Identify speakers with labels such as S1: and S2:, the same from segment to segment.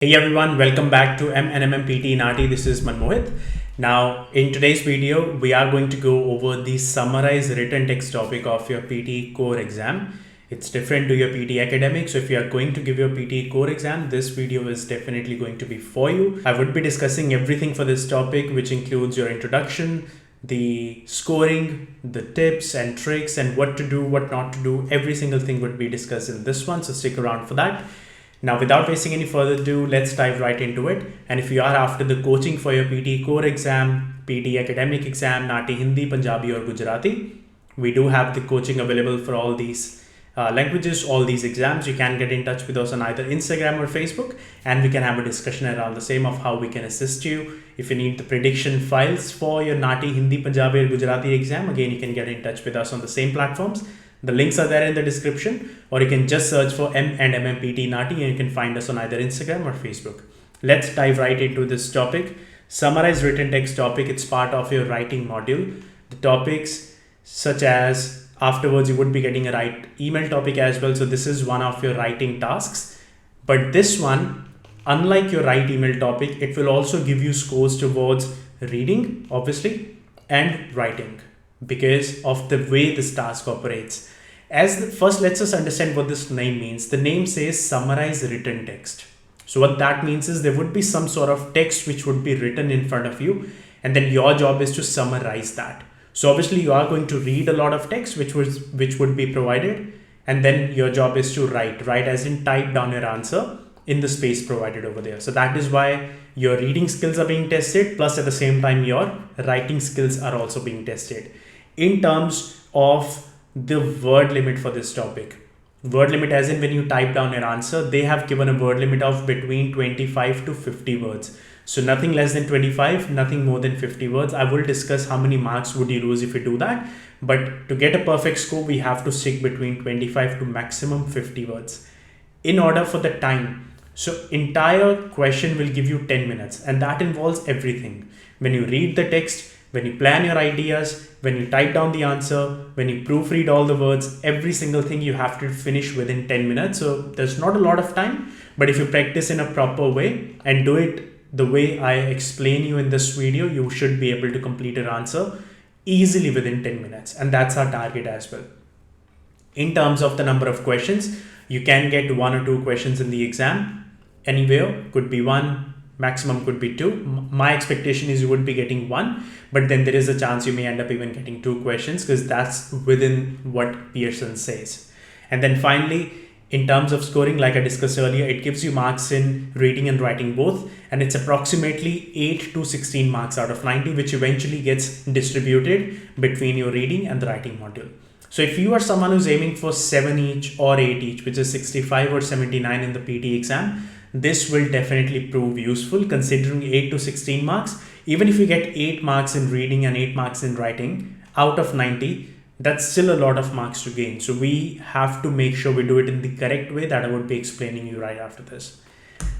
S1: Hey everyone, welcome back to MNMM PTE NAATI. This is Manmohit. Now, in today's video, we are going to go over the Summarize Written Text topic of your PTE Core exam. It's different to your PTE Academic. So if you are going to give your PTE Core exam, this video is definitely going to be for you. I would be discussing everything for this topic, which includes your introduction, the scoring, the tips and tricks, and what to do, what not to do. Every single thing would be discussed in this one. So stick around for that. Now, without wasting any further ado, let's dive right into it. And if you are after the coaching for your PTE Core exam, PTE Academic exam, NAATI Hindi, Punjabi or Gujarati, we do have the coaching available for all these languages, all these exams. You can get in touch with us on either Instagram or Facebook, and we can have a discussion around the same of how we can assist you. If you need the prediction files for your NAATI Hindi, Punjabi or Gujarati exam, again, you can get in touch with us on the same platforms. The links are there in the description, or you can just search for MNMPT NAATI and you can find us on either Instagram or Facebook. Let's dive right into this topic. Summarize written text topic. It's part of your writing module. The topics such as afterwards you would be getting a write email topic as well. So this is one of your writing tasks. But this one, unlike your write email topic, it will also give you scores towards reading, obviously, and writing, because of the way this task operates. First, let's just understand what this name means. The name says Summarize Written Text. So what that means is there would be some sort of text which would be written in front of you, and then your job is to summarize that. So obviously you are going to read a lot of text which would be provided, and then your job is to write as in type down your answer in the space provided over there. So that is why your reading skills are being tested, plus at the same time your writing skills are also being tested. In terms of the word limit for this topic, word limit as in when you type down your answer, they have given a word limit of between 25 to 50 words. So nothing less than 25, nothing more than 50 words. I will discuss how many marks would you lose if you do that. But to get a perfect score, we have to stick between 25 to maximum 50 words. In order for the time, so entire question will give you 10 minutes, and that involves everything. When you read the text, when you plan your ideas, when you type down the answer, when you proofread all the words, every single thing you have to finish within 10 minutes. So there's not a lot of time, but if you practice in a proper way and do it the way I explain you in this video, you should be able to complete your answer easily within 10 minutes. And that's our target as well. In terms of the number of questions, you can get 1 or 2 questions in the exam. Anywhere, could be 1, maximum could be 2. My expectation is you would be getting 1, but then there is a chance you may end up even getting 2 questions, because that's within what Pearson says. And then finally, in terms of scoring, like I discussed earlier, it gives you marks in reading and writing both, and it's approximately 8 to 16 marks out of 90, which eventually gets distributed between your reading and the writing module. So if you are someone who's aiming for 7 each or 8 each, which is 65 or 79 in the PTE exam, this will definitely prove useful, considering 8 to 16 marks. Even if you get 8 marks in reading and 8 marks in writing out of 90, that's still a lot of marks to gain. So we have to make sure we do it in the correct way that I would be explaining you right after this.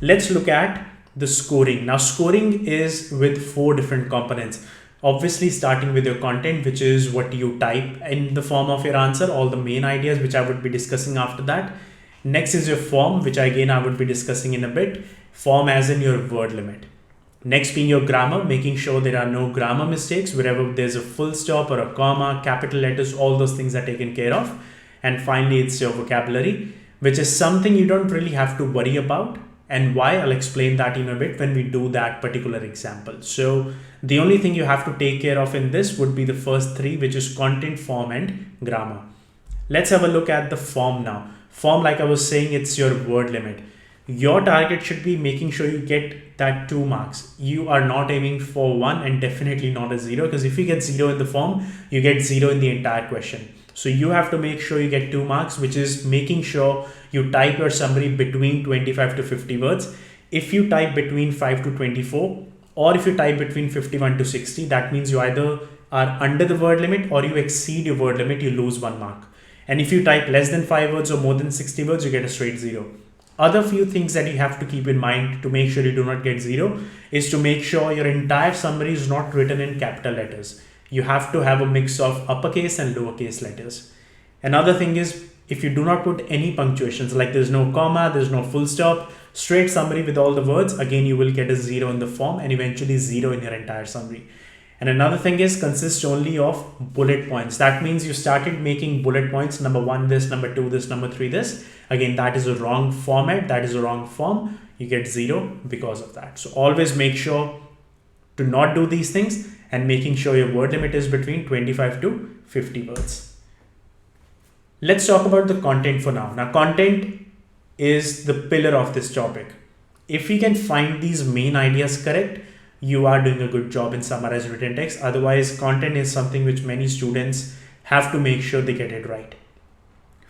S1: Let's look at the scoring. Now, scoring is with 4 different components. Obviously, starting with your content, which is what you type in the form of your answer, all the main ideas, which I would be discussing after that. Next is your form, which again I would be discussing in a bit. Form as in your word limit. Next being your grammar, making sure there are no grammar mistakes. Wherever there's a full stop or a comma, capital letters, all those things are taken care of. And finally, it's your vocabulary, which is something you don't really have to worry about. And why, I'll explain that in a bit when we do that particular example. So the only thing you have to take care of in this would be the first 3, which is content, form, and grammar. Let's have a look at the form now. Form, like I was saying, it's your word limit. Your target should be making sure you get that 2 marks. You are not aiming for 1 and definitely not a 0, because if you get 0 in the form, you get 0 in the entire question. So you have to make sure you get 2 marks, which is making sure you type your summary between 25 to 50 words. If you type between 5 to 24, or if you type between 51 to 60, that means you either are under the word limit or you exceed your word limit, you lose 1 mark. And if you type less than 5 words or more than 60 words, you get a straight 0. Other few things that you have to keep in mind to make sure you do not get 0 is to make sure your entire summary is not written in capital letters. You have to have a mix of uppercase and lowercase letters. Another thing is, if you do not put any punctuations, like there's no comma, there's no full stop, straight summary with all the words, again, you will get a 0 in the form and eventually 0 in your entire summary. And another thing is consists only of bullet points. That means you started making bullet points, number 1 this, number 2 this, number 3 this. Again, that is a wrong format, that is a wrong form. You get 0 because of that. So always make sure to not do these things and making sure your word limit is between 25 to 50 words. Let's talk about the content for now. Now, content is the pillar of this topic. If we can find these main ideas correct, you are doing a good job in Summarise Written Text. Otherwise, content is something which many students have to make sure they get it right.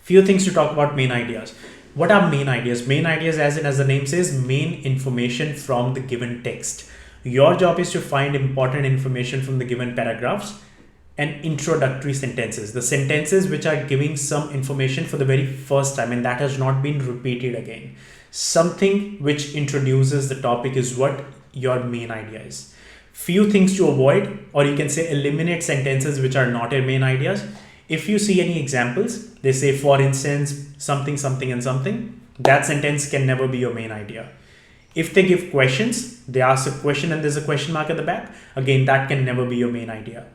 S1: Few things to talk about main ideas. What are main ideas? Main ideas, as the name says, main information from the given text. Your job is to find important information from the given paragraphs and introductory sentences. The sentences which are giving some information for the very first time and that has not been repeated again. Something which introduces the topic is what your main idea is. Few things to avoid, or you can say eliminate sentences which are not your main ideas. If you see any examples, they say, for instance, something, something, and something, that sentence can never be your main idea. If they give questions, they ask a question and there's a question mark at the back, again, that can never be your main idea.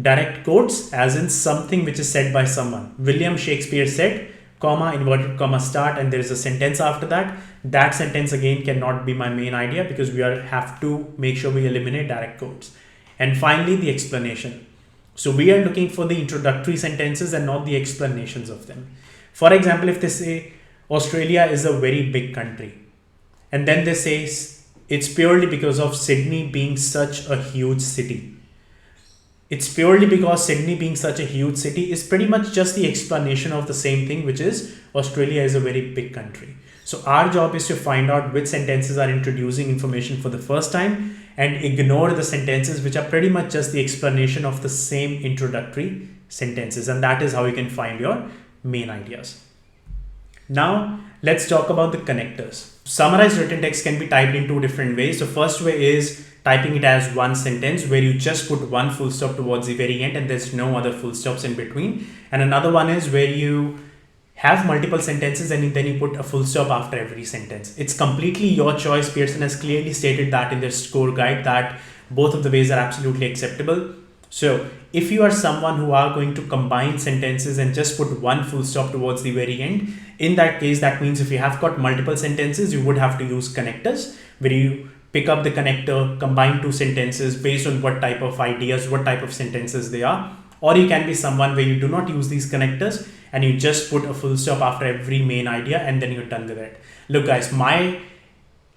S1: Direct quotes, as in something which is said by someone. William Shakespeare said, comma, inverted comma, start, and there is a sentence after that. That sentence again cannot be my main idea because we have to make sure we eliminate direct quotes. And finally, the explanation. So we are looking for the introductory sentences and not the explanations of them. For example, if they say Australia is a very big country, and then they say it's purely because of Sydney being such a huge city. It's purely because Sydney being such a huge city is pretty much just the explanation of the same thing, which is Australia is a very big country. So our job is to find out which sentences are introducing information for the first time and ignore the sentences which are pretty much just the explanation of the same introductory sentences. And that is how you can find your main ideas. Now, let's talk about the connectors. Summarized written text can be typed in two different ways. The first way is typing it as one sentence where you just put one full stop towards the very end and there's no other full stops in between. And another one is where you have multiple sentences and then you put a full stop after every sentence. It's completely your choice. Pearson has clearly stated that in their score guide that both of the ways are absolutely acceptable. So if you are someone who are going to combine sentences and just put one full stop towards the very end, in that case, that means if you have got multiple sentences, you would have to use connectors where you pick up the connector, combine two sentences based on what type of ideas, what type of sentences they are. Or you can be someone where you do not use these connectors and you just put a full stop after every main idea and then you're done with it. Look guys, my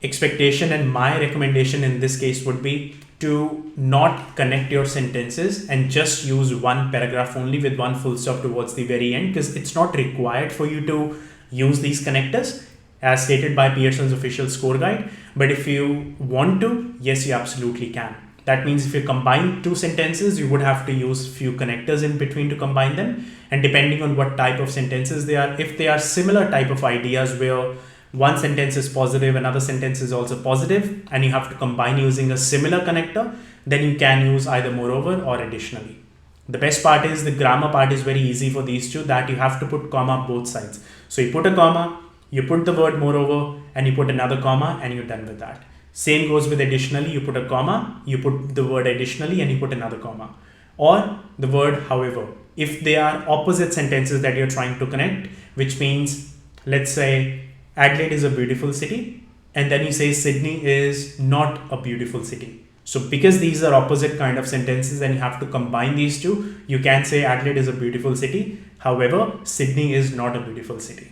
S1: expectation and my recommendation in this case would be to not connect your sentences and just use one paragraph only with one full stop towards the very end, because it's not required for you to use these connectors as stated by Pearson's official score guide. But if you want to, yes, you absolutely can. That means if you combine two sentences, you would have to use few connectors in between to combine them. And depending on what type of sentences they are, if they are similar type of ideas where one sentence is positive, another sentence is also positive, and you have to combine using a similar connector, then you can use either moreover or additionally. The best part is the grammar part is very easy for these two, that you have to put comma both sides. So you put a comma, you put the word moreover, and you put another comma, and you're done with that. Same goes with additionally. You put a comma, you put the word additionally, and you put another comma. Or the word however. If they are opposite sentences that you're trying to connect, which means, let's say, Adelaide is a beautiful city, and then you say Sydney is not a beautiful city. So because these are opposite kind of sentences and you have to combine these two, you can say Adelaide is a beautiful city. However, Sydney is not a beautiful city.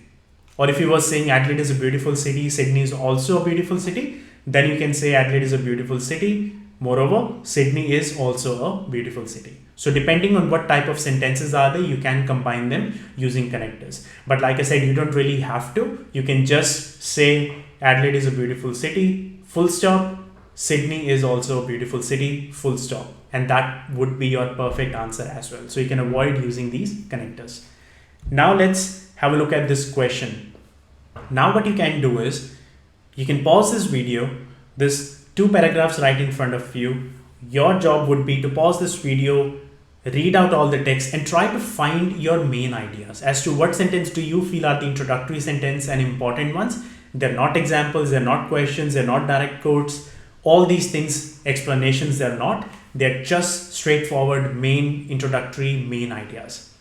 S1: Or if you were saying Adelaide is a beautiful city, Sydney is also a beautiful city, then you can say Adelaide is a beautiful city. Moreover, Sydney is also a beautiful city. So depending on what type of sentences are there, you can combine them using connectors. But like I said, you don't really have to. You can just say Adelaide is a beautiful city, full stop. Sydney is also a beautiful city, full stop. And that would be your perfect answer as well. So you can avoid using these connectors. Now let's have a look at this question. Now what you can do is, you can pause this video. There's two paragraphs right in front of you. Your job would be to pause this video, read out all the text and try to find your main ideas as to what sentence do you feel are the introductory sentence and important ones, They're not examples, they're not questions, they're not direct quotes. All these things, explanations, they're not. They're just straightforward main introductory main ideas.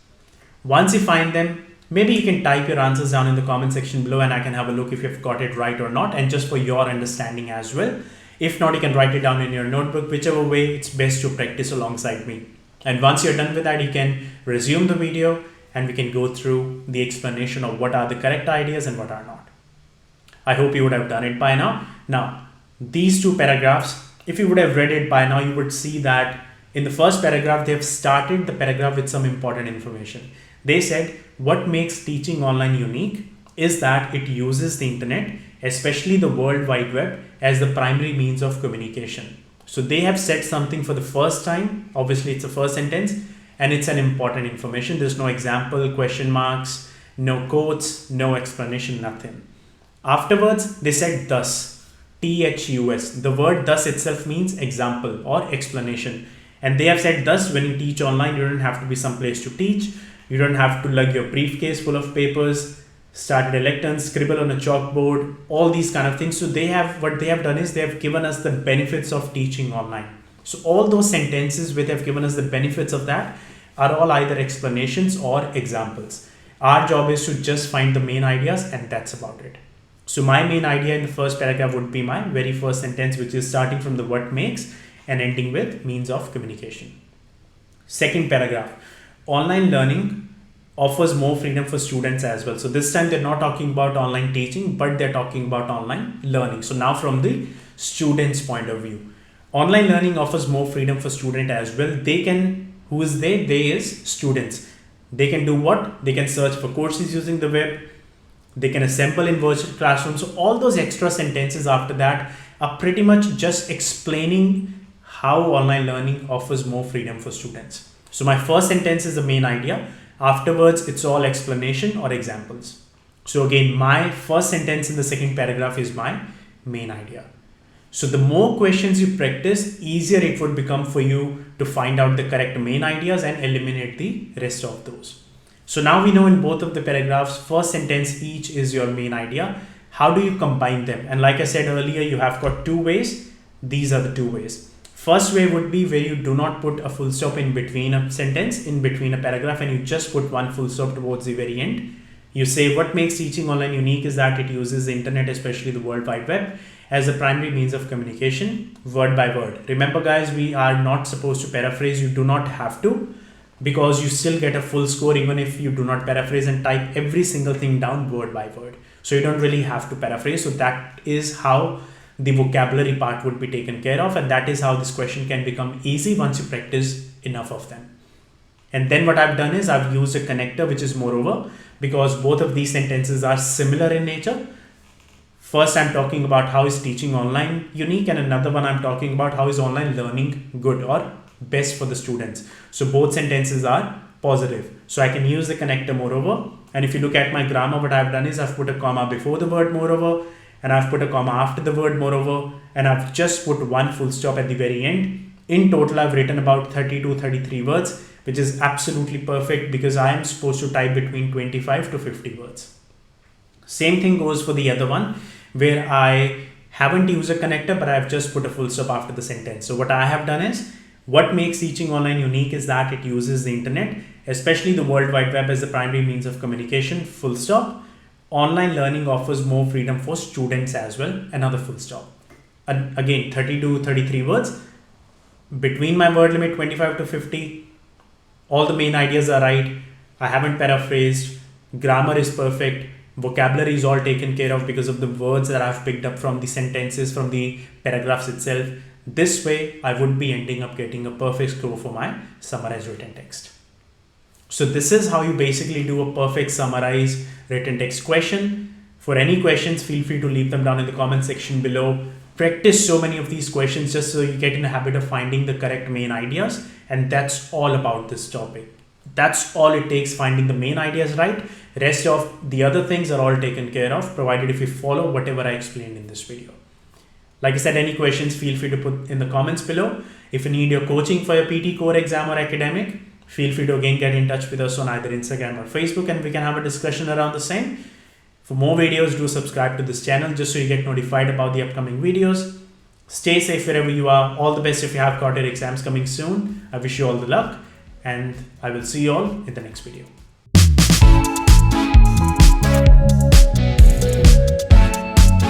S1: Once you find them, maybe you can type your answers down in the comment section below and I can have a look if you've got it right or not, and just for your understanding as well. If not, you can write it down in your notebook, whichever way it's best to practice alongside me. And once you're done with that, you can resume the video and we can go through the explanation of what are the correct ideas and what are not. I hope you would have done it by now. Now, these two paragraphs, if you would have read it by now, you would see that in the first paragraph, they have started the paragraph with some important information. They said, what makes teaching online unique is that it uses the internet, especially the World Wide Web, as the primary means of communication. So they have said something for the first time. Obviously, it's the first sentence and it's an important information. There's no example, question marks, no quotes, no explanation, nothing. Afterwards, they said thus, THUS. The word thus itself means example or explanation. And they have said thus, when you teach online, you don't have to be someplace to teach. You don't have to lug your briefcase full of papers, start a lectern, scribble on a chalkboard, all these kind of things. So what they have done is they have given us the benefits of teaching online. So all those sentences which have given us the benefits of that are all either explanations or examples. Our job is to just find the main ideas and that's about it. So my main idea in the first paragraph would be my very first sentence, which is starting from the what makes and ending with means of communication. Second paragraph, online learning offers more freedom for students as well. So this time they're not talking about online teaching, but they're talking about online learning. So now from the student's point of view, online learning offers more freedom for student as well. They can, who is they? They is students. They can do what? They can search for courses using the web. They can assemble in virtual classrooms. So all those extra sentences after that are pretty much just explaining how online learning offers more freedom for students. So my first sentence is the main idea. Afterwards, it's all explanation or examples. So again, my first sentence in the second paragraph is my main idea. So the more questions you practice, easier it would become for you to find out the correct main ideas and eliminate the rest of those. So now we know in both of the paragraphs, first sentence each is your main idea. How do you combine them? And like I said earlier, you have got two ways. These are the two ways. First way would be where you do not put a full stop in between a sentence, in between a paragraph, and you just put one full stop towards the very end. You say what makes teaching online unique is that it uses the internet, especially the World Wide Web, as the primary means of communication, word by word. Remember guys, we are not supposed to paraphrase. You do not have to, because you still get a full score even if you do not paraphrase and type every single thing down word by word. So you don't really have to paraphrase. So that is how the vocabulary part would be taken care of, and that is how this question can become easy once you practice enough of them. And then what I've done is I've used a connector, which is moreover, because both of these sentences are similar in nature. First, I'm talking about how is teaching online unique, and another one I'm talking about how is online learning good or best for the students. So both sentences are positive. So I can use the connector moreover. And if you look at my grammar, what I've done is I've put a comma before the word moreover, and I've put a comma after the word moreover, and I've just put one full stop at the very end. In total, I've written about 30 to 33 words, which is absolutely perfect because I am supposed to type between 25 to 50 words. Same thing goes for the other one, where I haven't used a connector, but I've just put a full stop after the sentence. So what I have done is, what makes teaching online unique is that it uses the internet, especially the World Wide Web, as the primary means of communication, full stop. Online learning offers more freedom for students as well, another full stop. And again, 30 to 33 words. Between my word limit 25 to 50, all the main ideas are right. I haven't paraphrased. Grammar is perfect. Vocabulary is all taken care of because of the words that I've picked up from the sentences, from the paragraphs itself. This way, I would be ending up getting a perfect score for my summarized written text. So this is how you basically do a perfect summarized written text question. For any questions, feel free to leave them down in the comment section below. Practice so many of these questions just so you get in the habit of finding the correct main ideas. And that's all about this topic. That's all it takes, finding the main ideas right. Rest of the other things are all taken care of, provided if you follow whatever I explained in this video. Like I said, any questions, feel free to put in the comments below. If you need your coaching for your PTE Core exam or academic, feel free to again get in touch with us on either Instagram or Facebook, and we can have a discussion around the same. For more videos, do subscribe to this channel just so you get notified about the upcoming videos. Stay safe wherever you are. All the best if you have got your exams coming soon. I wish you all the luck, and I will see you all in the next video.